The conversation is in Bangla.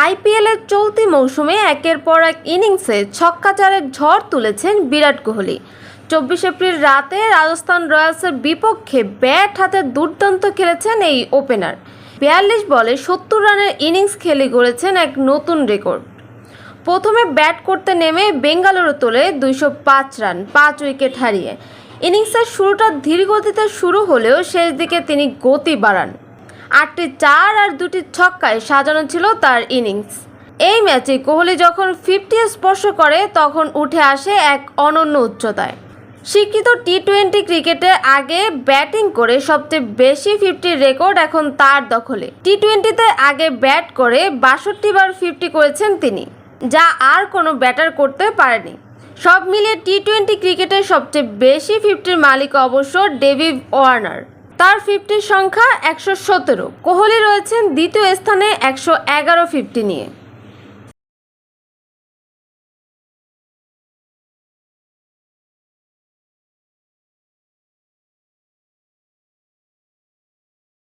আইপিএলের চলতি মৌসুমে একের পর এক ইনিংসে ছক্কাচারের ঝড় তুলেছেন বিরাট কোহলি। 24 এপ্রিল রাতে রাজস্থান রয়্যালসের বিপক্ষে ব্যাট হাতে দুর্দান্ত খেলেছেন এই ওপেনার। 42 বলে 70 রানের ইনিংস খেলে গড়েছেন এক নতুন রেকর্ড। প্রথমে ব্যাট করতে নেমে বেঙ্গালুরু তোলে 205 রান 5 উইকেট হারিয়ে। ইনিংসের শুরুটা ধীর গতিতে শুরু হলেও শেষ দিকে তিনি গতি বাড়ান। 8টি চার আর 2টি ছক্কায় সাজানো ছিল তার ইনিংস। এই ম্যাচে কোহলি যখন 50 স্পর্শ করে তখন উঠে আসে এক অনন্য উচ্চতায়। স্বীকৃত টি-20 ক্রিকেটে আগে ব্যাটিং করে সবচেয়ে বেশি 50 রেকর্ড এখন তার দখলে। টি-20তে আগে ব্যাট করে 62 বার 50 করেছেন তিনি, যা আর কোনো ব্যাটার করতে পারেনি। সব মিলিয়ে টি-20 ক্রিকেটের সবচেয়ে বেশি 50-র মালিক অবশ্য ডেভিড ওয়ার্নার। তার 50-র সংখ্যা 117। কোহলি রয়েছেন দ্বিতীয় স্থানে 111 50 নিয়ে।